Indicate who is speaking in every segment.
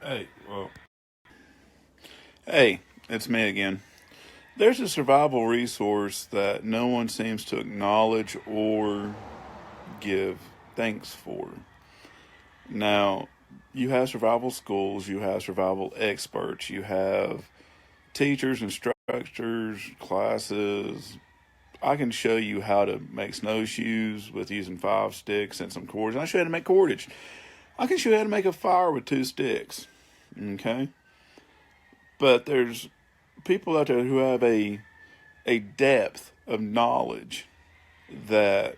Speaker 1: Hey, well, hey, it's me again. There's a survival resource that no one seems to acknowledge or give thanks for. Now, you have survival schools, you have survival experts, you have teachers, instructors, classes. I can show you how to make snowshoes with using 5 sticks and some cords. I show you how to make cordage. I can show you how to make a fire with 2 sticks. Okay? But there's people out there who have a depth of knowledge that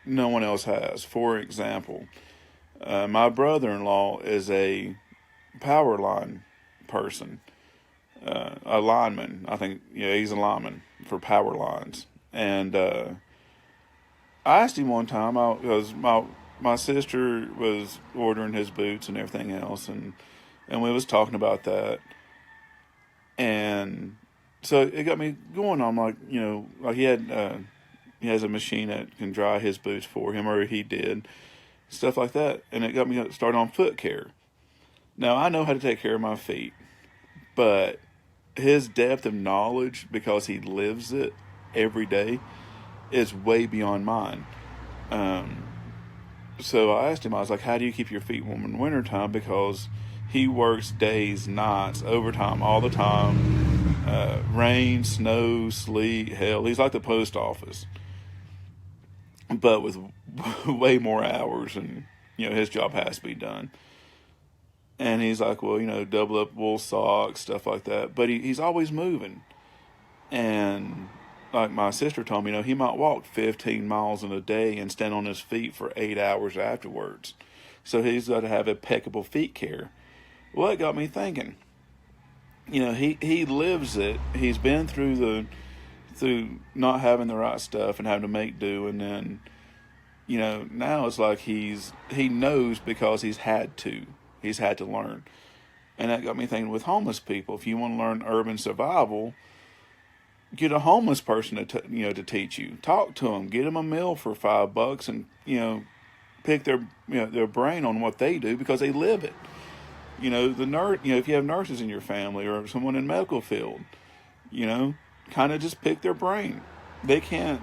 Speaker 1: no one else has. For example, my brother-in-law is a power line person, a lineman. I think he's a lineman for power lines. And I asked him one time because my sister was ordering his boots and everything else, and we was talking about that, and so it got me going. I'm like, like he has a machine that can dry his boots for him, or he did stuff like that, and it got me started on foot care. Now I know how to take care of my feet, but his depth of knowledge, because he lives it every day, is way beyond mine. Um, so I asked him, I was like, "How do you keep your feet warm in wintertime?" Because he works days, nights, overtime all the time, rain, snow, sleet, hell. He's like the post office, but with way more hours, and his job has to be done. And he's like, well, double up wool socks, stuff like that. But he's always moving. And like my sister told me, he might walk 15 miles in a day and stand on his feet for 8 hours afterwards. So he's got to have impeccable feet care. Well, it got me thinking. He lives it. He's been through not having the right stuff and having to make do, and then now it's like he knows because he's had to. He's had to learn. And that got me thinking with homeless people. If you want to learn urban survival, get a homeless person to teach you. Talk to them. Get them a meal for $5, and pick their brain on what they do because they live it. The nurse. If you have nurses in your family or someone in medical field, kind of just pick their brain. They can't.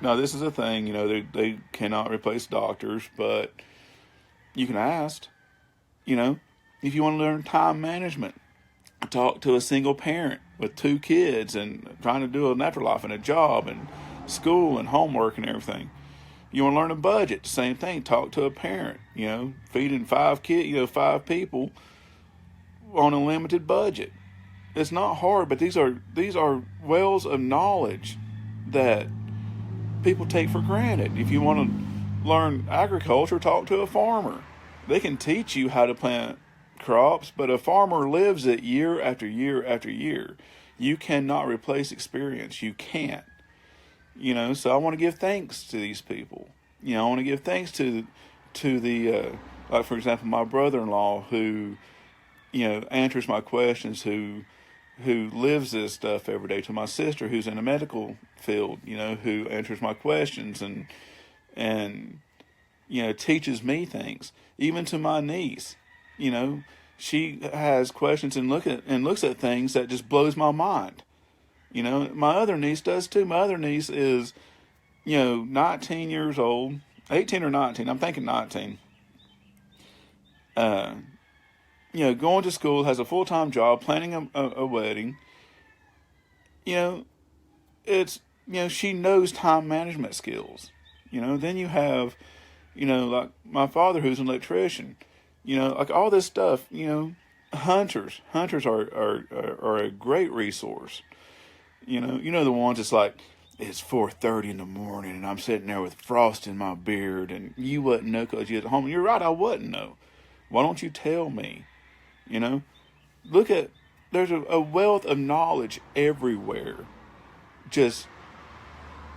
Speaker 1: Now this is a thing. They cannot replace doctors, but you can ask. If you want to learn time management, talk to a single parent with 2 kids and trying to do a natural life and a job and school and homework and everything. You want to learn a budget, same thing. Talk to a parent. Feeding 5 people on a limited budget. It's not hard, but these are wells of knowledge that people take for granted. If you want to learn agriculture, talk to a farmer. They can teach you how to plant crops, but a farmer lives it year after year after year. You cannot replace experience. You can't. So I want to give thanks to these people. I want to give thanks to the like, for example, my brother-in-law who answers my questions, who lives this stuff every day, to my sister who's in the medical field, who answers my questions and teaches me things. Even to my niece, she has questions and looks at things that just blows my mind. My other niece does too. My other niece is 19 years old, 18 or 19. I'm thinking 19. Uh, going to school, has a full-time job, planning a wedding. You know, it's she knows time management skills. Then you have like my father who's an electrician. Like all this stuff. Hunters are a great resource. The ones that's like it's 4:30 in the morning and I'm sitting there with frost in my beard and you wouldn't know because you're at home. You're right, I wouldn't know. Why don't you tell me? You know, look at there's a wealth of knowledge everywhere. Just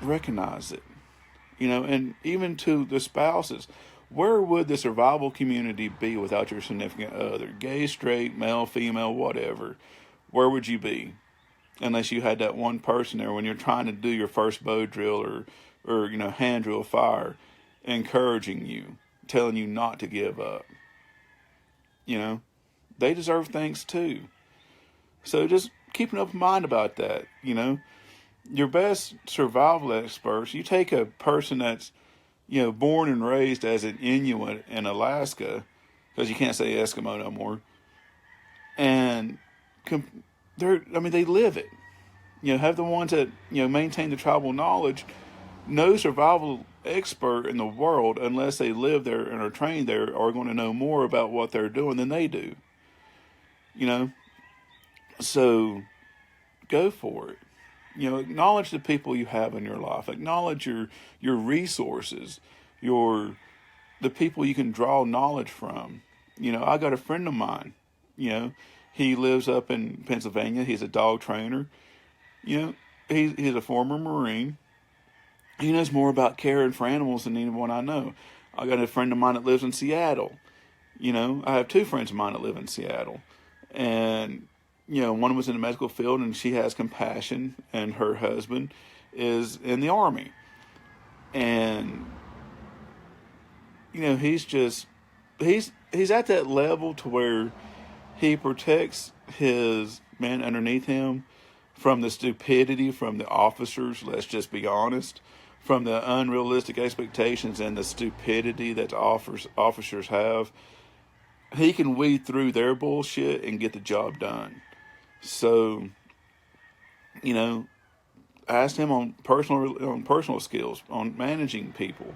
Speaker 1: recognize it. And even to the spouses, where would the survival community be without your significant other? Gay, straight, male, female, whatever. Where would you be? Unless you had that one person there when you're trying to do your first bow drill or hand drill fire, encouraging you, telling you not to give up. You know, they deserve things too. So just keep an open mind about that. Your best survival experts, you take a person that's, born and raised as an Inuit in Alaska, because you can't say Eskimo no more, and they live it. Have the ones that, maintain the tribal knowledge. No survival expert in the world, unless they live there and are trained there, are going to know more about what they're doing than they do. So go for it. Acknowledge the people you have in your life. Acknowledge your resources, the people you can draw knowledge from. I got a friend of mine. He lives up in Pennsylvania. He's a dog trainer. He's a former Marine. He knows more about caring for animals than anyone I know. I got a friend of mine that lives in Seattle. I have two friends of mine that live in Seattle. And, one was in the medical field and she has compassion, and her husband is in the Army. And, he's at that level to where he protects his men underneath him from the stupidity from the officers, let's just be honest, from the unrealistic expectations and the stupidity that the officers have. He can weed through their bullshit and get the job done. So, ask him on personal skills, on managing people.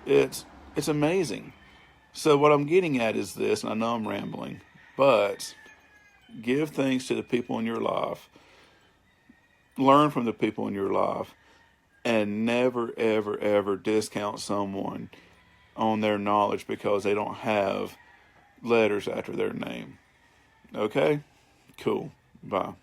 Speaker 1: It's amazing. So what I'm getting at is this, and I know I'm rambling, but give thanks to the people in your life. Learn from the people in your life, and never, ever, ever discount someone on their knowledge because they don't have letters after their name. Okay? Cool. Bye.